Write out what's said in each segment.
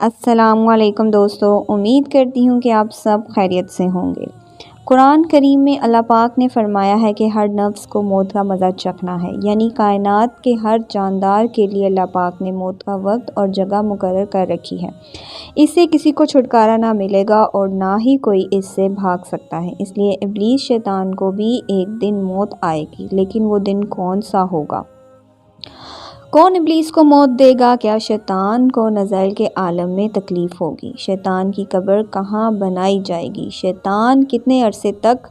السلام علیکم دوستو، امید کرتی ہوں کہ آپ سب خیریت سے ہوں گے۔ قرآن کریم میں اللہ پاک نے فرمایا ہے کہ ہر نفس کو موت کا مزہ چکھنا ہے، یعنی کائنات کے ہر جاندار کے لیے اللہ پاک نے موت کا وقت اور جگہ مقرر کر رکھی ہے۔ اس سے کسی کو چھٹکارا نہ ملے گا اور نہ ہی کوئی اس سے بھاگ سکتا ہے۔ اس لیے ابلیس شیطان کو بھی ایک دن موت آئے گی، لیکن وہ دن کون سا ہوگا؟ کون ابلیس کو موت دے گا؟ کیا شیطان کو نزول کے عالم میں تکلیف ہوگی؟ شیطان کی قبر کہاں بنائی جائے گی؟ شیطان کتنے عرصے تک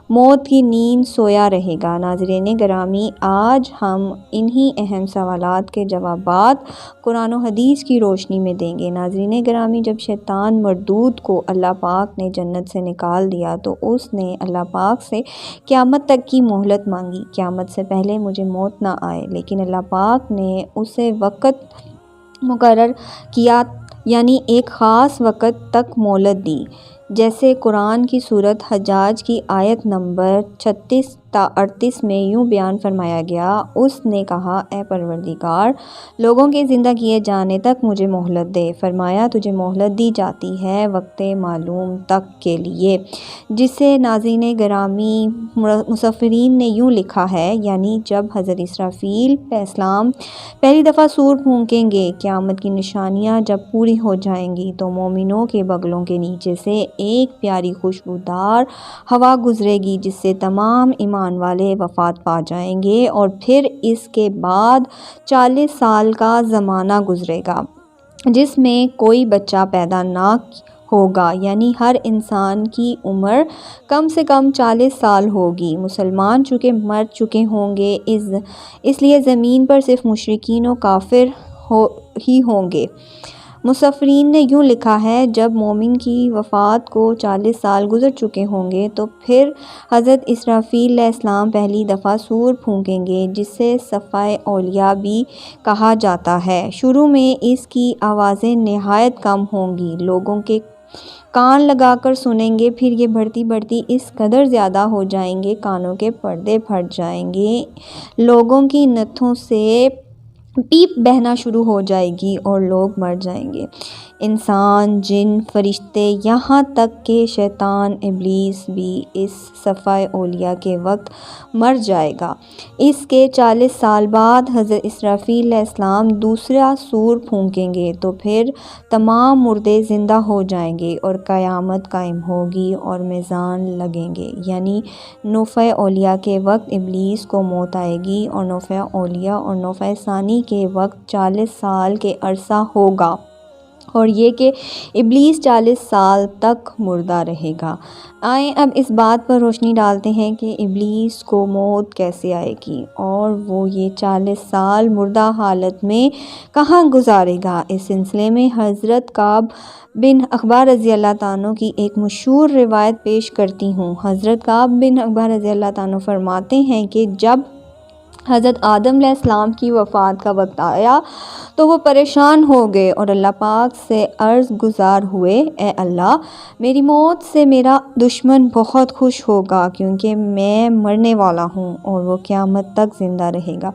موت کی نیند سویا رہے گا؟ ناظرین گرامی، آج ہم انہی اہم سوالات کے جوابات قرآن و حدیث کی روشنی میں دیں گے۔ ناظرین گرامی، جب شیطان مردود کو اللہ پاک نے جنت سے نکال دیا تو اس نے اللہ پاک سے قیامت تک کی مہلت مانگی، قیامت سے پہلے مجھے موت نہ آئے، لیکن اللہ پاک نے اسے وقت مقرر کیا، یعنی ایک خاص وقت تک مہلت دی۔ جیسے قرآن کی سورۃ حجاج کی آیت نمبر 36 تا 38 میں یوں بیان فرمایا گیا، اس نے کہا، اے پروردگار، لوگوں کے زندہ کیے جانے تک مجھے مہلت دے۔ فرمایا، تجھے مہلت دی جاتی ہے وقت معلوم تک کے لیے، جسے ناظرین گرامی مفسرین نے یوں لکھا ہے، یعنی جب حضرت اسرافیل علیہ السلام پہلی دفعہ سور پھونکیں گے، قیامت کی نشانیاں جب پوری ہو جائیں گی تو مومنوں کے بغلوں کے نیچے سے ایک پیاری خوشبودار ہوا گزرے گی، جس سے تمام ایمان والے وفات پا جائیں گے، اور پھر اس کے بعد 40 سال کا زمانہ گزرے گا جس میں کوئی بچہ پیدا نہ ہوگا، یعنی ہر انسان کی عمر کم سے کم 40 سال ہوگی۔ مسلمان چونکہ مر چکے ہوں گے، اس لیے زمین پر صرف مشرکین و کافر ہی ہوں گے۔ مفسرین نے یوں لکھا ہے، جب مومن کی وفات کو 40 سال گزر چکے ہوں گے تو پھر حضرت اسرافیل علیہ السلام پہلی دفعہ سور پھونکیں گے، جسے صفائے اولیاء بھی کہا جاتا ہے۔ شروع میں اس کی آوازیں نہایت کم ہوں گی، لوگوں کے کان لگا کر سنیں گے، پھر یہ بڑھتی بڑھتی اس قدر زیادہ ہو جائیں گے، کانوں کے پردے پھٹ جائیں گے، لوگوں کی نتھوں سے پیپ بہنا شروع ہو جائے گی اور لوگ مر جائیں گے، انسان، جن، فرشتے، یہاں تک کہ شیطان ابلیس بھی اس صفائے اولیاء کے وقت مر جائے گا۔ اس کے 40 سال بعد حضرت اسرافیل علیہ السلام دوسرا سور پھونکیں گے تو پھر تمام مردے زندہ ہو جائیں گے اور قیامت قائم ہوگی اور میزان لگیں گے، یعنی نفخہ اولیاء کے وقت ابلیس کو موت آئے گی اور نفخہ اولیاء اور نفخہ ثانی کے وقت 40 سال کے عرصہ ہوگا، اور یہ کہ ابلیس 40 سال تک مردہ رہے گا۔ آئیں اب اس بات پر روشنی ڈالتے ہیں کہ ابلیس کو موت کیسے آئے گی اور وہ یہ 40 سال مردہ حالت میں کہاں گزارے گا۔ اس سلسلے میں حضرت کعب بن احبار رضی اللہ عنہ کی ایک مشہور روایت پیش کرتی ہوں۔ حضرت کعب بن احبار رضی اللہ عنہ فرماتے ہیں کہ جب حضرت آدم علیہ السلام کی وفات کا وقت آیا تو وہ پریشان ہو گئے اور اللہ پاک سے عرض گزار ہوئے، اے اللہ، میری موت سے میرا دشمن بہت خوش ہوگا، کیونکہ میں مرنے والا ہوں اور وہ قیامت تک زندہ رہے گا۔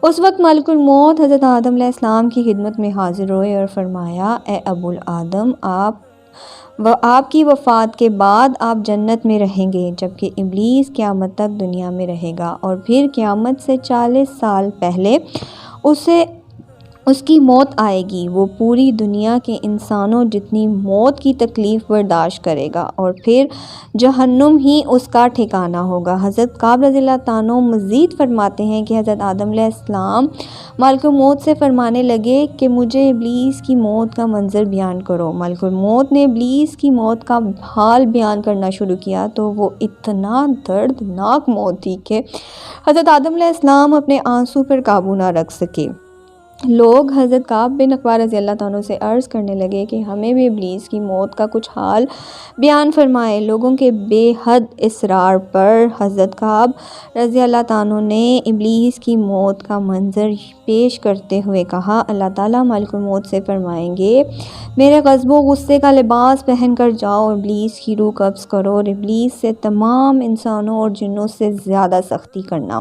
اس وقت ملک الموت حضرت آدم علیہ السلام کی خدمت میں حاضر ہوئے اور فرمایا، اے ابو الآدم، آپ کی وفات کے بعد آپ جنت میں رہیں گے، جبکہ ابلیس قیامت تک دنیا میں رہے گا، اور پھر قیامت سے 40 سال پہلے اس کی موت آئے گی۔ وہ پوری دنیا کے انسانوں جتنی موت کی تکلیف برداشت کرے گا، اور پھر جہنم ہی اس کا ٹھکانہ ہوگا۔ حضرت کعب رضی اللہ عنہ مزید فرماتے ہیں کہ حضرت آدم علیہ السلام ملک الموت سے فرمانے لگے کہ مجھے ابلیس کی موت کا منظر بیان کرو۔ ملک الموت نے ابلیس کی موت کا حال بیان کرنا شروع کیا تو وہ اتنا دردناک موت تھی کہ حضرت آدم علیہ السلام اپنے آنسو پر قابو نہ رکھ سکے۔ لوگ حضرت کعب بن احبار رضی اللہ عنہ سے عرض کرنے لگے کہ ہمیں بھی ابلیس کی موت کا کچھ حال بیان فرمائے۔ لوگوں کے بے حد اصرار پر حضرت کعب رضی اللہ عنہ نے ابلیس کی موت کا منظر پیش کرتے ہوئے کہا، اللہ تعالیٰ ملک الموت سے فرمائیں گے، میرے غضب و غصے کا لباس پہن کر جاؤ، ابلیس کی روح قبض کرو اور ابلیس سے تمام انسانوں اور جنوں سے زیادہ سختی کرنا۔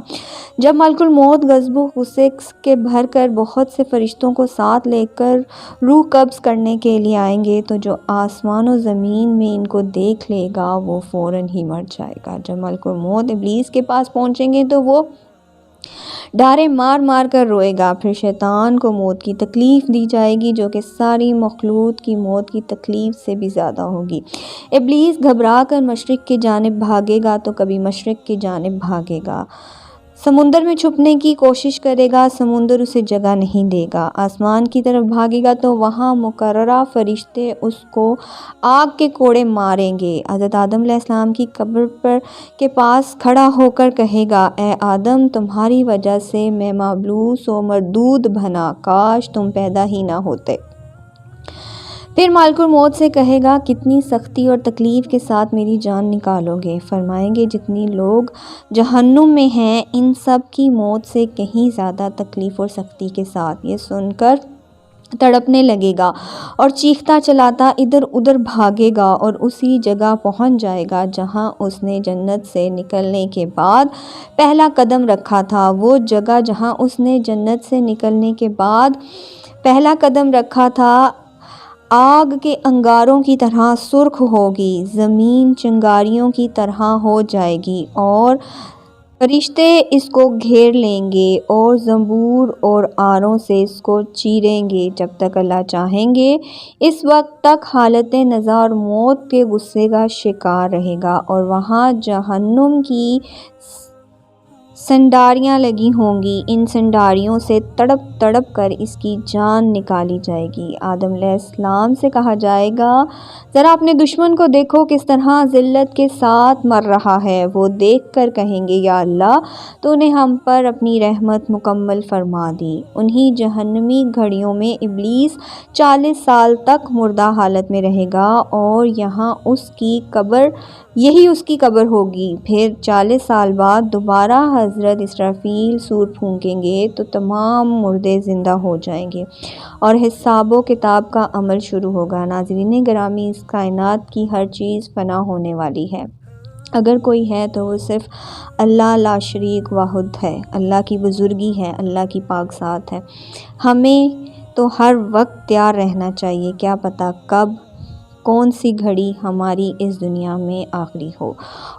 جب ملک الموت غضب و غصے کے بھر کر بہت موت سے فرشتوں کو ساتھ لے کر روح قبض کرنے کے لیے آئیں گے تو جو آسمان و زمین میں ان کو دیکھ لے گا وہ فوراً ہی مر جائے گا۔ جب ملک الموت ابلیس کے پاس پہنچیں گے تو وہ ڈارے مار مار کر روئے گا۔ پھر شیطان کو موت کی تکلیف دی جائے گی جو کہ ساری مخلوق کی موت کی تکلیف سے بھی زیادہ ہوگی۔ ابلیس گھبرا کر مشرق کی جانب بھاگے گا تو کبھی مشرق کی جانب بھاگے گا۔ سمندر میں چھپنے کی کوشش کرے گا، سمندر اسے جگہ نہیں دے گا۔ آسمان کی طرف بھاگے گا تو وہاں مقررہ فرشتے اس کو آگ کے کوڑے ماریں گے۔ حضرت آدم علیہ السلام کی قبر کے پاس کھڑا ہو کر کہے گا، اے آدم، تمہاری وجہ سے میں مابعوث و مردود بنا، کاش تم پیدا ہی نہ ہوتے۔ پھر ملک الموت سے کہے گا، کتنی سختی اور تکلیف کے ساتھ میری جان نکالو گے؟ فرمائیں گے، جتنی لوگ جہنم میں ہیں ان سب کی موت سے کہیں زیادہ تکلیف اور سختی کے ساتھ۔ یہ سن کر تڑپنے لگے گا اور چیختا چلاتا ادھر ادھر بھاگے گا اور اسی جگہ پہنچ جائے گا جہاں اس نے جنت سے نکلنے کے بعد پہلا قدم رکھا تھا۔ وہ جگہ جہاں اس نے جنت سے نکلنے کے بعد پہلا قدم رکھا تھا آگ کے انگاروں کی طرح سرخ ہوگی، زمین چنگاریوں کی طرح ہو جائے گی اور فرشتے اس کو گھیر لیں گے اور زنبور اور آروں سے اس کو چیریں گے جب تک اللہ چاہیں گے۔ اس وقت تک حالت نزا اور موت کے غصے کا شکار رہے گا اور وہاں جہنم کی سنڈاریاں لگی ہوں گی، ان سنڈاریوں سے تڑپ تڑپ کر اس کی جان نکالی جائے گی۔ آدم علیہ السلام سے کہا جائے گا، ذرا اپنے دشمن کو دیکھو کس طرح ذلت کے ساتھ مر رہا ہے۔ وہ دیکھ کر کہیں گے، یا اللہ، تو نے ہم پر اپنی رحمت مکمل فرما دی۔ انہی جہنمی گھڑیوں میں ابلیس 40 سال تک مردہ حالت میں رہے گا اور یہی اس کی قبر ہوگی۔ پھر 40 سال بعد دوبارہ حضرت اسرافیل سور پھونکیں گے تو تمام مردے زندہ ہو جائیں گے اور حساب و کتاب کا عمل شروع ہوگا۔ ناظرین گرامی، اس کائنات کی ہر چیز فنا ہونے والی ہے، اگر کوئی ہے تو وہ صرف اللہ لا شریک واحد ہے۔ اللہ کی بزرگی ہے، اللہ کی پاک ذات ہے۔ ہمیں تو ہر وقت تیار رہنا چاہیے، کیا پتہ کب کون سی گھڑی ہماری اس دنیا میں آخری ہو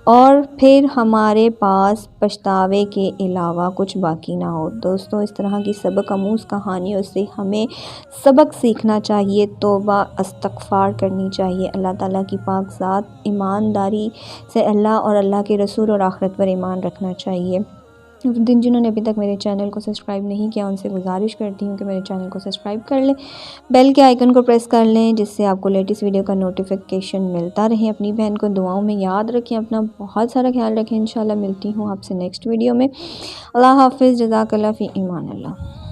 اور پھر ہمارے پاس پچھتاوے کے علاوہ کچھ باقی نہ ہو۔ دوستوں، اس طرح کی سبق آموز کہانیوں سے ہمیں سبق سیکھنا چاہیے، توبہ استغفار کرنی چاہیے، اللہ تعالیٰ کی پاک ذات، ایمانداری سے اللہ اور اللہ کے رسول اور آخرت پر ایمان رکھنا چاہیے۔ جنہوں نے ابھی تک میرے چینل کو سبسکرائب نہیں کیا ان سے گزارش کرتی ہوں کہ میرے چینل کو سبسکرائب کر لیں، بیل کے آئیکن کو پریس کر لیں جس سے آپ کو لیٹسٹ ویڈیو کا نوٹیفیکیشن ملتا رہے۔ اپنی بہن کو دعاؤں میں یاد رکھیں، اپنا بہت سارا خیال رکھیں۔ انشاءاللہ ملتی ہوں آپ سے نیکسٹ ویڈیو میں۔ اللہ حافظ، جزاک اللہ، فی امان اللہ۔